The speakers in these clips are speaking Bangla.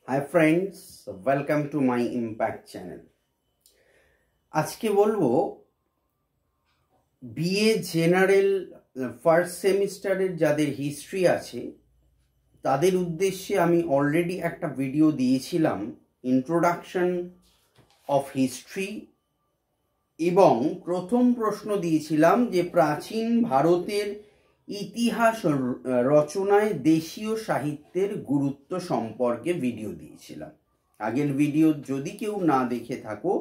Hi friends, welcome to my impact channel. আজকে বলবো বিএ জেনারেল ফার্স্ট সেমিস্টারের যাদের হিস্ট্রি আছে তাদের উদ্দেশ্যে আমি অলরেডি একটা ভিডিও দিয়েছিলাম, ইন্ট্রোডাকশন অফ হিস্ট্রি, এবং প্রথম প্রশ্ন দিয়েছিলাম যে প্রাচীন ভারতের ইতিহাস রচনায় দেশীয় সাহিত্যের গুরুত্ব সম্পর্কে ভিডিও দিয়েছিলাম। আগের ভিডিও যদি কেউ না দেখে থাকো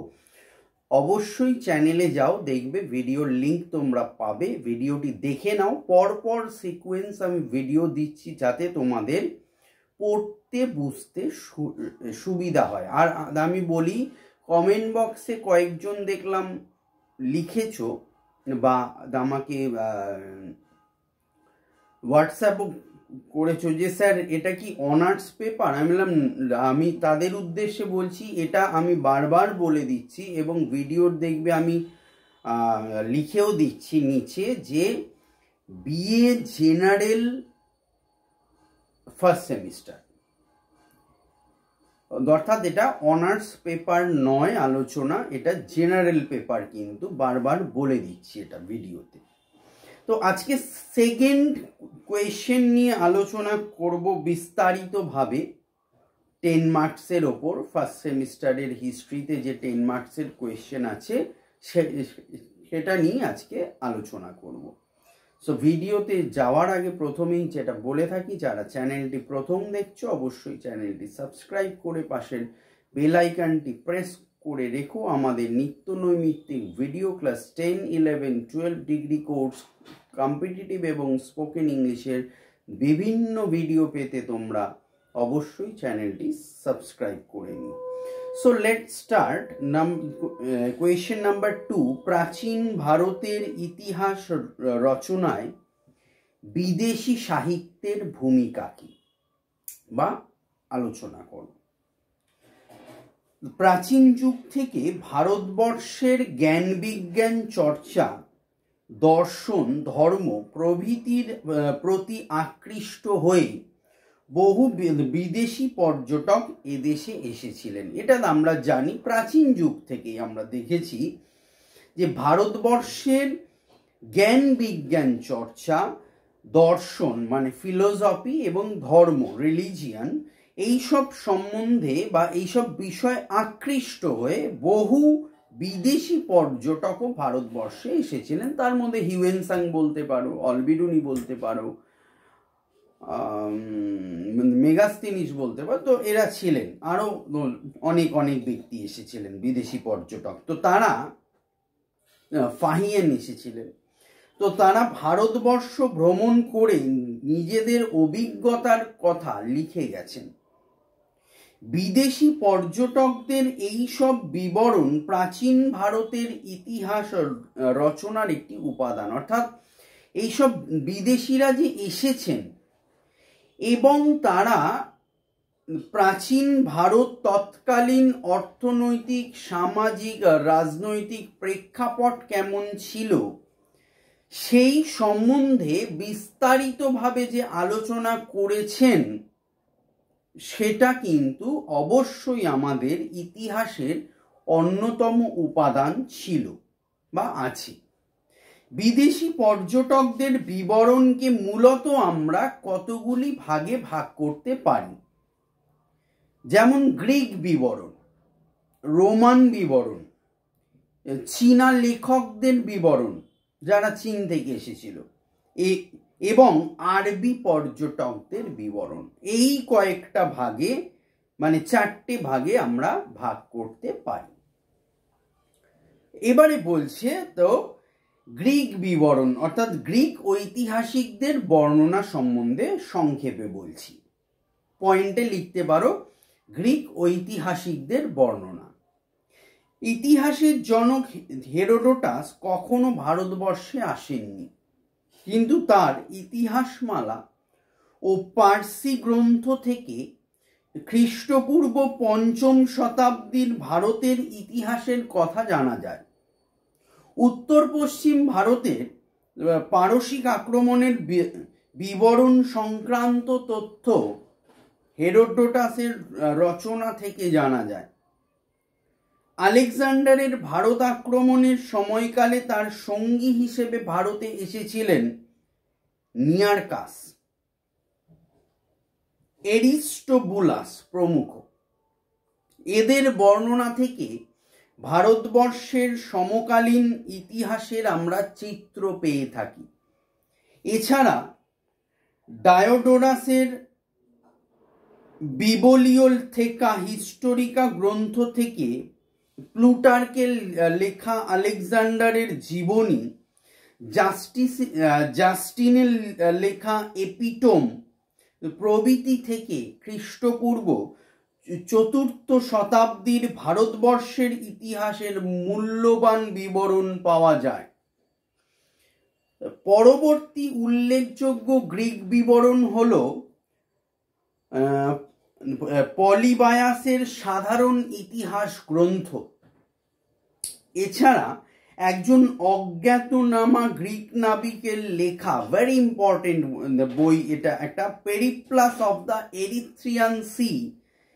অবশ্যই চ্যানেলে যাও, দেখবে ভিডিওর লিংক তোমরা পাবে, ভিডিওটি দেখে নাও। পরপর সিকোয়েন্স আমি ভিডিও দিচ্ছি যাতে তোমাদের পড়তে বুঝতে সুবিধা হয়। আর আমি বলি, কমেন্ট বক্সে কয়েকজন দেখলাম লিখেছো বা আমাকে হোয়াটসঅ্যাপও করেছো যে স্যার এটা কি অনার্স পেপার। আমি বললাম, আমি তাদের উদ্দেশ্যে বলছি, এটা আমি বারবার বলে দিচ্ছি এবং ভিডিওর দেখবে আমি লিখেও দিচ্ছি নিচে যে বিএ জেনারেল ফার্স্ট সেমিস্টার, অর্থাৎ এটা অনার্স পেপার নয় আলোচনা, এটা জেনারেল পেপার, কিন্তু বারবার বলে দিচ্ছি এটা ভিডিওতে। তো আজকে সেকেন্ড কোয়েশ্চেন নিয়ে আলোচনা করব বিস্তারিতভাবে 10 মার্কসের ওপর। ফার্স্ট সেমিস্টারের হিস্ট্রিতে যে 10 মার্কসের কোয়েশ্চেন আছে সেটা নিয়ে আজকে আলোচনা করব। সো ভিডিওতে যাওয়ার আগে প্রথমেই যেটা বলে থাকি, যারা চ্যানেলটি প্রথম দেখছো অবশ্যই চ্যানেলটি সাবস্ক্রাইব করে পাশের বেল আইকনটি প্রেস করে রেখো। আমাদের নিত্য নৈমিত্তিক video class 10, 11, 12 degree course, competitive এবং স্পোকেন ইংলিশের বিভিন্ন ভিডিও পেতে তোমরা অবশ্যই চ্যানেলটি সাবস্ক্রাইব করে নিও। So let's start. Question number 2, প্রাচীন ভারতের ইতিহাস রচনায় বিদেশি সাহিত্যের ভূমিকা কি, বা আলোচনা করো। প্রাচীন যুগ থেকে ভারতবর্ষের জ্ঞান বিজ্ঞান চর্চা, দর্শন, ধর্ম প্রভৃতির প্রতি আকৃষ্ট হয়ে বহু বিদেশি পর্যটক এদেশে এসেছিলেন। এটা আমরা জানি, প্রাচীন যুগ থেকেই আমরা দেখেছি যে ভারতবর্ষের জ্ঞান বিজ্ঞান চর্চা, দর্শন মানে ফিলোসফি এবং ধর্ম রিলিজিয়ান, এইসব সম্বন্ধে বা এইসব বিষয় আকৃষ্ট হয়ে বহু বিদেশি পর্যটকও ভারতবর্ষে এসেছিলেন। তার মধ্যে হিউয়েনসাং বলতে পারো, অলবিরুনি বলতে পারো, মেগাস্তিনিস বলতে পারো। তো এরা ছিলেন, আরো অনেক অনেক ব্যক্তি এসেছিলেন বিদেশি পর্যটক। তো তারা ফাহিয়ান এসেছিলেন। তো তারা ভারতবর্ষ ভ্রমণ করে নিজেদের অভিজ্ঞতার কথা লিখে গেছেন। বিদেশি পর্যটকদের এই সব বিবরণ প্রাচীন ভারতের ইতিহাস রচনার একটি উপাদান। অর্থাৎ এইসব বিদেশিরা যে এসেছেন এবং তারা প্রাচীন ভারত তৎকালীন অর্থনৈতিক, সামাজিক, রাজনৈতিক প্রেক্ষাপট কেমন ছিল সেই সম্বন্ধে বিস্তারিতভাবে যে আলোচনা করেছেন সেটা কিন্তু অবশ্যই আমাদের ইতিহাসের অন্যতম উপাদান ছিল বা আছে। বিদেশি পর্যটকদের বিবরণকে মূলত আমরা কতগুলি ভাগে ভাগ করতে পারি, যেমন গ্রিক বিবরণ, রোমান বিবরণ, চীনা লেখকদের বিবরণ যারা চীন থেকে এসেছিল, এবং আরবি পর্যটকদের বিবরণ। এই কয়েকটা ভাগে মানে 4টে ভাগে আমরা ভাগ করতে পারি। এবারে বলছে তো গ্রিক বিবরণ, অর্থাৎ গ্রিক ঐতিহাসিকদের বর্ণনা সম্বন্ধে সংক্ষেপে বলছি। পয়েন্টে লিখতে পারো গ্রিক ঐতিহাসিকদের বর্ণনা। ইতিহাসের জনক হেরোডোটাস কখনো ভারতবর্ষে আসেননি, কিন্তু তার ইতিহাসমালা ও পার্সি গ্রন্থ থেকে খ্রিস্টপূর্ব 5ম শতাব্দীর ভারতের ইতিহাসের কথা জানা যায়। উত্তর পশ্চিম ভারতের পারসিক আক্রমণের বিবরণ সংক্রান্ত তথ্য হেরোডোটাসের রচনা থেকে জানা যায়। আলেকজান্ডারের ভারত আক্রমণের সময়কালে তার সঙ্গী হিসেবে ভারতে এসেছিলেন নিয়ারকাস, এরিস্টোবুলাস প্রমুখ। এদের বর্ণনা থেকে ভারতবর্ষের সমকালীন ইতিহাসের আমরা চিত্র পেয়ে থাকি। এছাড়া ডায়োডোরাসের বিবলিওল থেকা হিস্টোরিকা গ্রন্থ থেকে প্লুটার্কের লেখা আলেকজান্ডারের জীবনী, জাস্টিনের লেখা এপিটোম প্রভৃতি থেকে খ্রিস্টপূর্ব 4th শতাব্দীর ভারতবর্ষের ইতিহাসের মূল্যবান বিবরণ পাওয়া যায়। পরবর্তী উল্লেখযোগ্য গ্রিক বিবরণ হল পলিবায়াসের সাধারণ ইতিহাস গ্রন্থ। এছাড়া একজন অজ্ঞাতনামা গ্রিক নাবিকের লেখা ভেরি ইম্পর্টেন্ট বই, এটা একটা Periplus of the Erythraean Sea.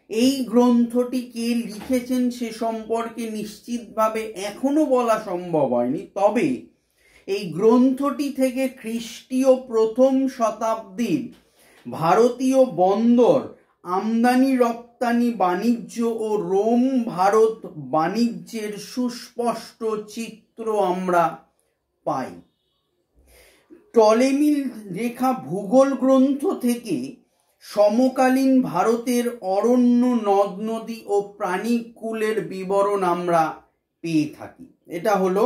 এই গ্রন্থটি কে লিখেছেন সে সম্পর্কে নিশ্চিতভাবে এখনো বলা সম্ভব হয়নি, তবে এই গ্রন্থটি থেকে খ্রিস্টীয় 1ম শতাব্দীর ভারতীয় বন্দর, আমদানি রপ্তানি বাণিজ্য ও রোম ভারত বাণিজ্যের সুস্পষ্ট চিত্র আমরা পাই। টলেমির লেখা ভূগোল গ্রন্থ থেকে সমকালীন ভারতের অরণ্য, নদ নদী ও প্রাণীকুলের বিবরণ আমরা পেয়ে থাকি। এটা হলো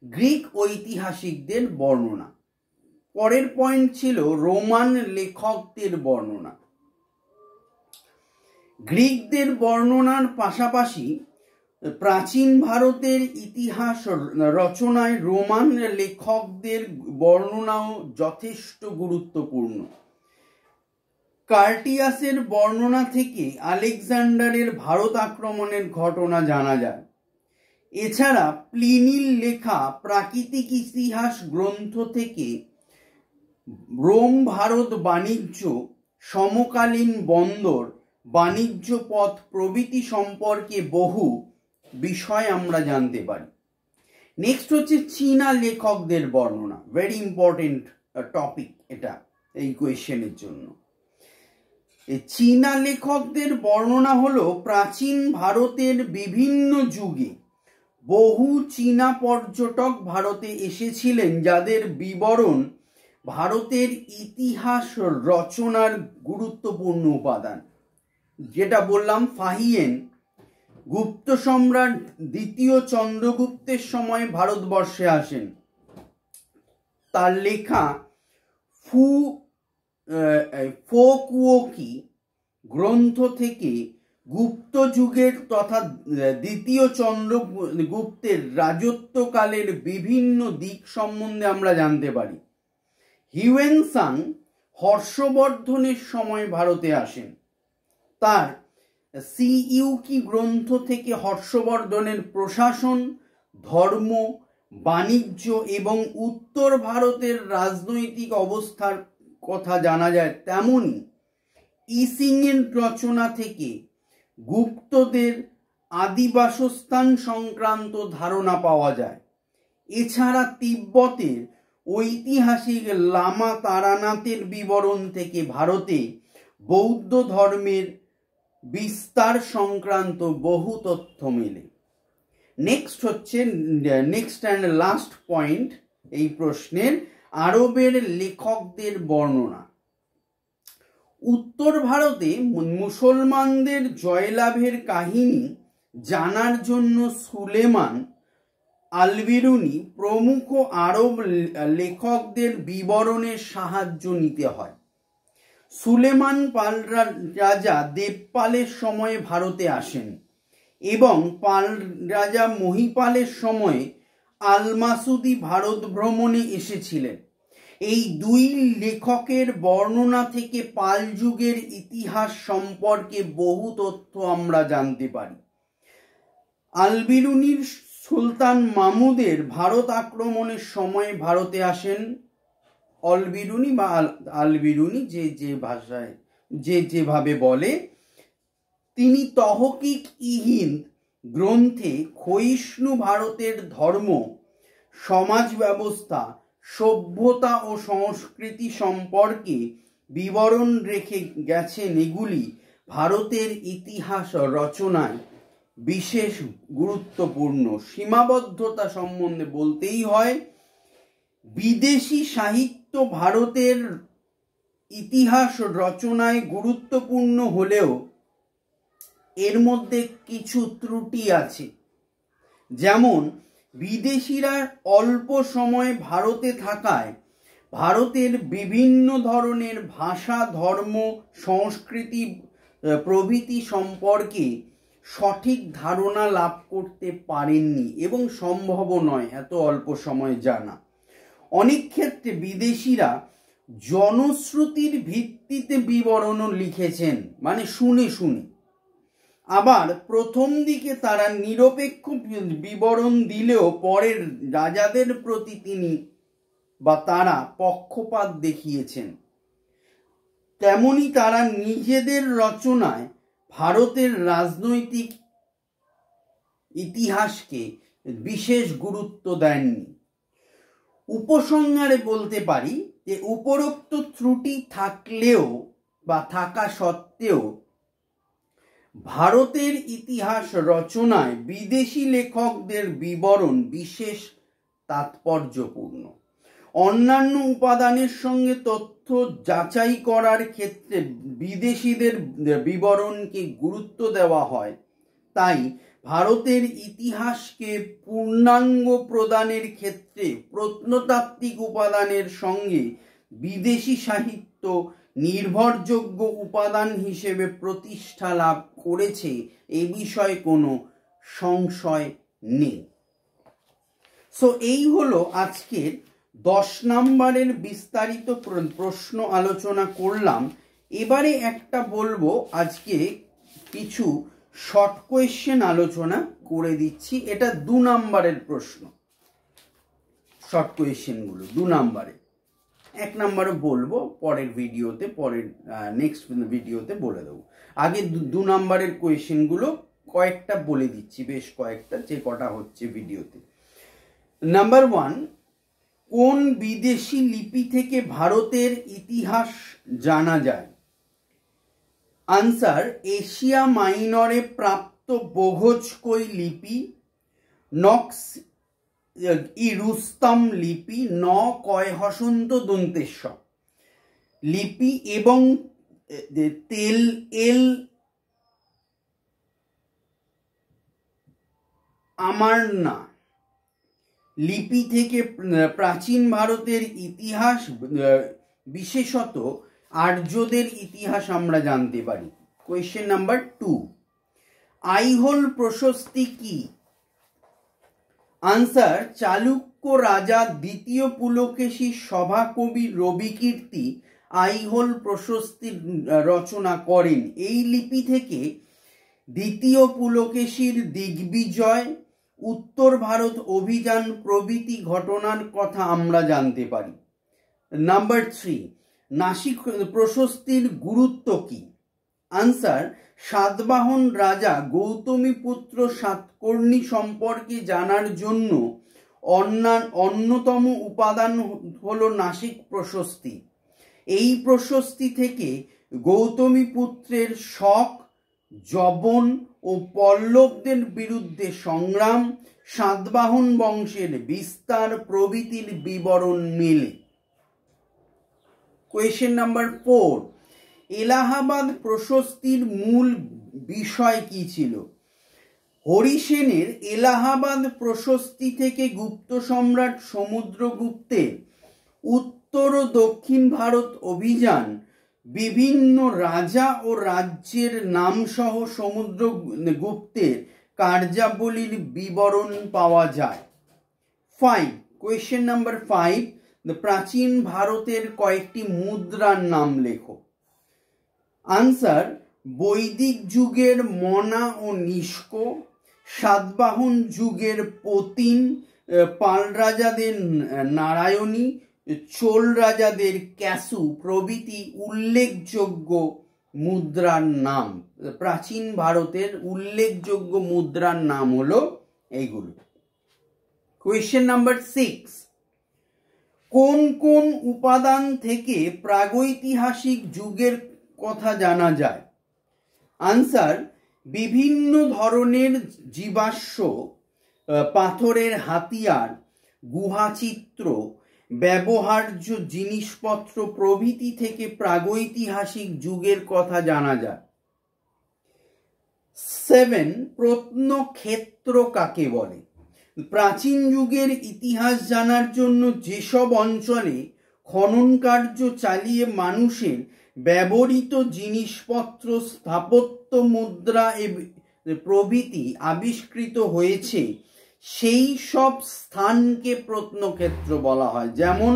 গ্রিক ঐতিহাসিকদের বর্ণনা। পরের পয়েন্ট ছিল রোমান লেখকদের বর্ণনা। গ্রিকদের বর্ণনার পাশাপাশি প্রাচীন ভারতের ইতিহাস রচনায় রোমান লেখকদের বর্ণনাও যথেষ্ট গুরুত্বপূর্ণ। কার্টিয়াসের বর্ণনা থেকে আলেকজান্ডারের ভারত আক্রমণের ঘটনা জানা যায়। এছাড়া প্লিনির লেখা প্রাকৃতিক ইতিহাস গ্রন্থ থেকে রোম ভারত বাণিজ্য, সমকালীন বন্দর, বাণিজ্য পথ প্রভৃতি সম্পর্কে বহু বিষয় আমরা জানতে পারি। নেক্সট হচ্ছে চীনা লেখকদের বর্ণনা, ভেরি ইম্পর্টেন্ট টপিক এটা এই কোয়েশ্চেনের জন্য। চীনা লেখকদের বর্ণনা হলো প্রাচীন ভারতের বিভিন্ন যুগে বহু চীনা পর্যটক ভারতে এসেছিলেন, যাদের বিবরণ ভারতের ইতিহাস রচনার গুরুত্বপূর্ণ উপাদান। যেটা বললাম, ফাহিয়েন গুপ্ত সম্রাট 2য় চন্দ্রগুপ্তের সময় ভারতবর্ষে আসেন। তার লেখা ফোকুওকি গ্রন্থ থেকে গুপ্ত যুগের তথা 2য় চন্দ্রগুপ্তের রাজত্বকালের বিভিন্ন দিক সম্বন্ধে আমরা জানতে পারি। হিউয়েনসাং হর্ষবর্ধনের সময় ভারতে আসেন। তার সিইউকি গ্রন্থ থেকে হর্ষবর্ধনের প্রশাসন, ধর্ম, বাণিজ্য এবং উত্তর ভারতের রাজনৈতিক অবস্থার কথা জানা যায়। তেমনি ইসিংয়ের রচনা থেকে গুপ্তদের আদিবাসস্থান সংক্রান্ত ধারণা পাওয়া যায়। এছাড়া তিব্বতের ঐতিহাসিক লামা তারানাথের বিবরণ থেকে ভারতে বৌদ্ধ ধর্মের বিস্তার সংক্রান্ত বহু তথ্য মেলে। নেক্সট হচ্ছে নেক্সট অ্যান্ড লাস্ট পয়েন্ট এই প্রশ্নের, আরবের লেখকদের বর্ণনা। উত্তর ভারতে মুসলমানদের জয়লাভের কাহিনী জানার জন্য সুলেমান, আল-বিরুনি প্রমুখ আরব লেখকদের বিবরণের সাহায্য নিতে হয়। সুলেমান পাল রাজা দেবপালের সময়ে ভারতে আসেন এবং পাল রাজা মহিপালের সময়ে আল মাসুদি ভারত ভ্রমণে এসেছিলেন। এই দুই লেখকের বর্ণনা থেকে পাল যুগের ইতিহাস সম্পর্কে বহু তথ্য আমরা জানতে পারি। আল-বিরুনির সুলতান মাহমুদের ভারত আক্রমণের সময় ভারতে আসেন। অল-বিরুনি বা আল-বিরুনি যে ভাষায় যেভাবে বলে, তিনি তহকিক-ই-হিন্দ গ্রন্থে ক্ষয়িষ্ণু ভারতের ধর্ম, সমাজ ব্যবস্থা, সভ্যতা ও সংস্কৃতি সম্পর্কে বিবরণ রেখে গেছেন। এগুলি ভারতের ইতিহাস রচনায় বিশেষ গুরুত্বপূর্ণ। সীমাবদ্ধতা সম্বন্ধে বলতেই হয়, বিদেশি সাহিত্য ভারতের ইতিহাস রচনায় গুরুত্বপূর্ণ হলেও এর মধ্যে কিছু ত্রুটি আছে। যেমন বিদেশিরা অল্প সময় ভারতে থাকায় ভারতের বিভিন্ন ধরনের ভাষা, ধর্ম, সংস্কৃতি প্রভৃতি সম্পর্কে সঠিক ধারণা লাভ করতে পারেননি এবং সম্ভবও নয় এত অল্প সময়ে জানা। অনেক ক্ষেত্রে বিদেশিরা জনশ্রুতির ভিত্তিতে বিবরণও লিখেছেন, মানে শুনে শুনে। আবার প্রথম দিকে তারা নিরপেক্ষ বিবরণ দিলেও পরের রাজাদের প্রতি তিনি বা তারা পক্ষপাত দেখিয়েছেন। তেমনি তারা নিজেদের রচনায় ভারতের রাজনৈতিক ইতিহাসকে বিশেষ গুরুত্ব দেননি। উপসংহারে বলতে পারি যে উপরোক্ত ত্রুটি থাকলেও বা থাকা সত্ত্বেও ভারতের ইতিহাস রচনায় বিদেশি লেখকদের বিবরণ বিশেষ তাৎপর্যপূর্ণ। অন্যান্য উপাদানের সঙ্গে তথ্য যাচাই করার ক্ষেত্রে বিদেশিদের বিবরণকে গুরুত্ব দেওয়া হয়। তাই ভারতের ইতিহাসকে পূর্ণাঙ্গ প্রদানের ক্ষেত্রে প্রত্নতাত্ত্বিক উপাদানের সঙ্গে বিদেশি সাহিত্য নির্ভরযোগ্য উপাদান হিসেবে প্রতিষ্ঠা লাভ করেছে, এ বিষয়ে কোনো সংশয় নেই। সো এই হলো আজকের 10 নম্বরের বিস্তারিত প্রশ্ন আলোচনা করলাম। এবারে একটা বলবো, আজকে কিছু শর্ট কোয়েশ্চেন আলোচনা করে দিচ্ছি। এটা 2 নম্বরের প্রশ্ন, শর্ট কোয়েশ্চেনগুলো 2 নম্বরে। 1 নম্বরও বলবো পরের ভিডিওতে, নেক্সট ভিডিওতে বলে দেবো। আগে 2 নম্বরের কোয়েশ্চেনগুলো কয়েকটা বলে দিচ্ছি, বেশ কয়েকটা, যে কটা হচ্ছে ভিডিওতে। নাম্বার 1, কোন বিদেশি লিপি থেকে ভারতের ইতিহাস জানা যায়? আনসার, এশিয়া মাইনরে প্রাপ্ত বোঘোজকই লিপি, নক্স ই রুস্তম লিপি, ন কয় হসন্ত দন্তেশ লিপি এবং তেল এল আমারনা লিপি থেকে প্রাচীন ভারতের ইতিহাস, বিশেষত আর্যদের ইতিহাস আমরা জানতে পারি। কোয়েশ্চেন নাম্বার 2, আইহোল প্রশস্তি কি? আনসার, চালুক্য রাজা দ্বিতীয় পুলকেশীর সভাকবি রবিকীর্তি আইহোল প্রশস্তি রচনা করেন। এই লিপি থেকে দ্বিতীয় পুলকেশীর দিগ্বিজয়, উত্তর ভারত অভিযান প্রভৃতি ঘটনার কথা আমরা জানতে পারি। নাম্বার 3, নাসিক প্রশস্তির গুরুত্ব কি? আনসার, সাতবাহন রাজা গৌতমীপুত্র সাতকর্ণী সম্পর্কে জানার জন্য অন্যতম উপাদান হলো নাসিক প্রশস্তি। এই প্রশস্তি থেকে গৌতমীপুত্রের শক, যবন ও পল্লবদের বিরুদ্ধে সংগ্রাম, সাতবাহন বংশের বিস্তার প্রভৃতির বিবরণ মেলে। কোয়েশ্চেন নাম্বার 4, এলাহাবাদ প্রশস্তির মূল বিষয় কি ছিল? হরিসেনের এলাহাবাদ প্রশস্তি থেকে গুপ্ত সম্রাট সমুদ্রগুপ্তের উত্তর ও দক্ষিণ ভারত অভিযান, বিভিন্ন রাজা ও রাজ্যের নামসহ সমুদ্রগুপ্তের কার্যাবলীর বিবরণ পাওয়া যায়। 5, কোয়েশ্চেন নাম্বার 5, প্রাচীন ভারতের কয়েকটি মুদ্রার নাম লেখো। আনসার, বৈদিক যুগের মনা ও নিষ্ক, সাতবাহন যুগের পতিন, পাল রাজাদের নারায়ণী, চোল রাজাদের ক্যাসু প্রভৃতি উল্লেখযোগ্য মুদ্রার নাম, প্রাচীন ভারতের উল্লেখযোগ্য মুদ্রার নাম হলো এইগুলো। কোয়েশ্চেন নাম্বার 6, কোন কোন উপাদান থেকে প্রাগৈতিহাসিক যুগের কথা জানা যায়? আনসার, বিভিন্ন ধরনের জীবাশ্ম, পাথরের হাতিয়ার, গুহাচিত্র, ব্যবহার্য জিনিসপত্র প্রভৃতি থেকে প্রাগৈতিহাসিক যুগের কথা জানা যায়। 7, প্রত্নক্ষেত্র কাকে বলে? প্রাচীন যুগের ইতিহাস জানার জন্য যেসব অঞ্চলে খনন কার্য চালিয়ে মানুষের ব্যবহৃত জিনিসপত্র, স্থাপত্য, মুদ্রা প্রভৃতি আবিষ্কৃত হয়েছে সেই সব স্থানকে প্রত্নক্ষেত্র বলা হয়, যেমন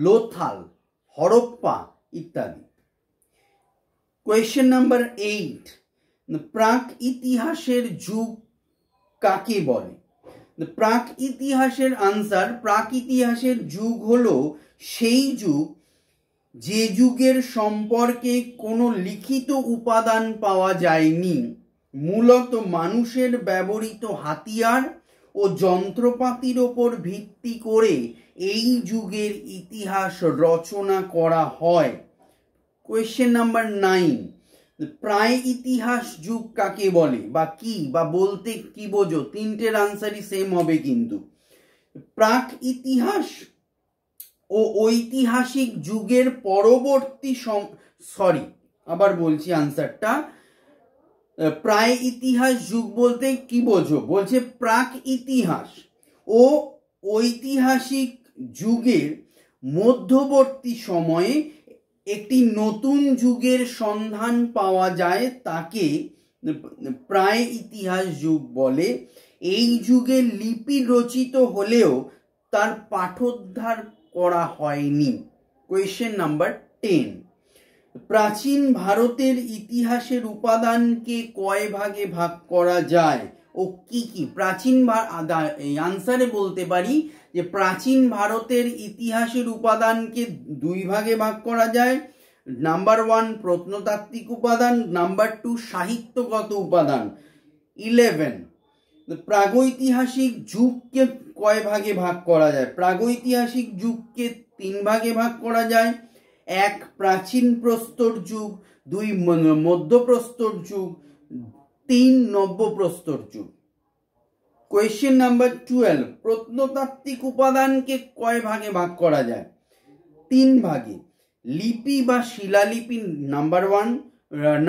লোথাল, হরপ্পা ইত্যাদি। কোয়েশ্চেন নাম্বার 8, প্রাক ইতিহাসের যুগ কাকে বলে? প্রাক ইতিহাসের আনসার, প্রাক ইতিহাসের যুগ হলো সেই যুগ যে যুগের সম্পর্কে কোনো লিখিত উপাদান পাওয়া যায়নি, মূলত মানুষের ব্যবহৃত হাতিয়ার ও যন্ত্রপাতির ওপর ভিত্তি করে এই যুগের ইতিহাস রচনা করা হয়। কোয়েশ্চেন নাম্বার 9, প্রায় ইতিহাস যুগ কাকে বলে বা কি, বা বলতে কি বোঝো? তিনটের আনসারই সেম হবে কিন্তু। প্রাক ইতিহাস ও ঐতিহাসিক যুগের পরবর্তী আবার বলছি আনসারটা। প্রায় ইতিহাস যুগ বলতে কি বোঝো? বলছে প্রাক ইতিহাস ও ঐতিহাসিক যুগের মধ্যবর্তী সময়ে একটি নতুন যুগের সন্ধান পাওয়া যায়, তাকে প্রায় ইতিহাস যুগ বলে। এই যুগে লিপি রচিত হলেও তার পাঠোদ্ধার করা হয়নি। কোয়েশ্চেন নাম্বার 10, প্রাচীন ভারতের ইতিহাসের উপাদানকে কয় ভাগে ভাগ করা যায় ও কি কি? প্রাচীন আনসারে বলতে পারি যে প্রাচীন ভারতের ইতিহাসের উপাদানকে 2 ভাগে ভাগ করা যায়। নাম্বার 1 প্রত্নতাত্ত্বিক উপাদান, নাম্বার 2 সাহিত্যগত উপাদান। 11, প্রাগৈতিহাসিক যুগকে কয় ভাগে ভাগ করা যায়? প্রাগৈতিহাসিক যুগকে 3 ভাগে ভাগ করা যায়। 1 প্রাচীন প্রস্তর যুগ, 2 মধ্যপ্রস্তর যুগ, 3 নব্যপ্রস্তর যুগ। কোয়েশ্চেন নাম্বার 12, প্রত্নতাত্ত্বিক উপাদানকে কয় ভাগে ভাগ করা যায়? 3 ভাগে। লিপি বা শিলালিপি নাম্বার 1,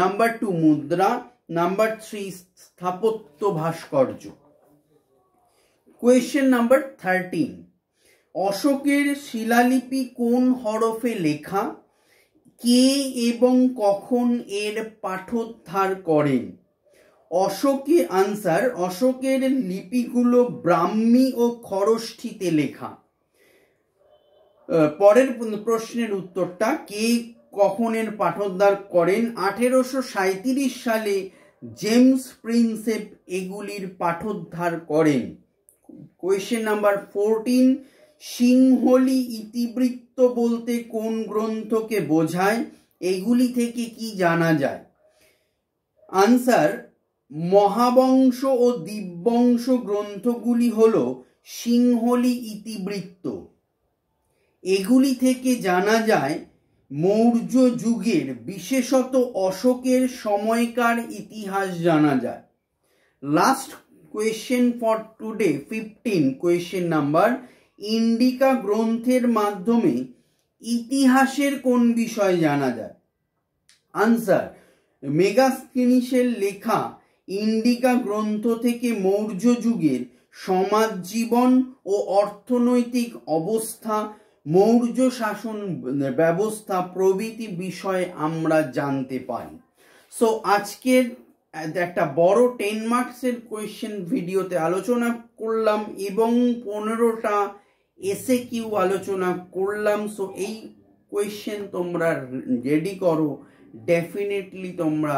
নাম্বার 2 মুদ্রা, নাম্বার 3 স্থাপত্য ভাস্কর্য। কোয়েশ্চেন নাম্বার 13, অশোকের শিলালিপি কোন হরফে লেখা? কে এবং কখন এর পাঠোদ্ধার করেন? অশোকের লিপিগুলো ব্রাহ্মী ও খরষ্ঠিতে লেখা। পরের প্রশ্নের উত্তরটা, কে কখন এর পাঠোদ্ধার করেন? 1837 সালে জেমস প্রিন্সেপ এগুলির পাঠোদ্ধার করেন। কোয়েশ্চেন নাম্বার 14, সিংহলি ইতিবৃত্ত বলতে কোন গ্রন্থকে বোঝায়? এগুলি থেকে কি জানা যায়? আনসার, মহাবংশ ও দিব্যংশ গ্রন্থগুলি হল সিংহলি ইতিবৃত্ত। এগুলি থেকে জানা যায় মৌর্য যুগের, বিশেষত অশোকের সময়কার ইতিহাস জানা যায়। Last question for today, 15 question number, indica গ্রন্থের মাধ্যমে ইতিহাসের কোন বিষয় জানা যায়? আনসার, মেগাস্থেনিসের লেখা ইন্ডিকা গ্রন্থ থেকে মৌর্য যুগের সমাজ জীবন ও অর্থনৈতিক অবস্থা, মৌর্য শাসন ব্যবস্থা প্রভৃতি বিষয়ে আমরা জানতে পারি। সো আজকের একটা বড় 10 মার্কসের কোয়েশ্চেন ভিডিওতে আলোচনা করলাম এবং 15টা এসএকিউ আলোচনা করলাম। সো এই কোয়েশ্চেন তোমরা রেডি করো, ডেফিনেটলি তোমরা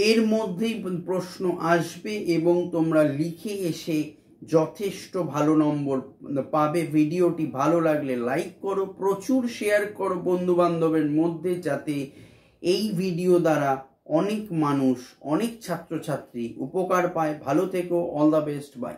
এর মধ্যেই প্রশ্ন আসবে এবং তোমরা লিখে এসে যথেষ্ট ভালো নম্বর পাবে। ভিডিওটি ভালো লাগলে লাইক করো, প্রচুর শেয়ার করো বন্ধু বান্ধবের মধ্যে, যাতে এই ভিডিও দ্বারা অনেক মানুষ, অনেক ছাত্রছাত্রী উপকার পায়। ভালো থেকো, অল দ্য বেস্ট, বাই।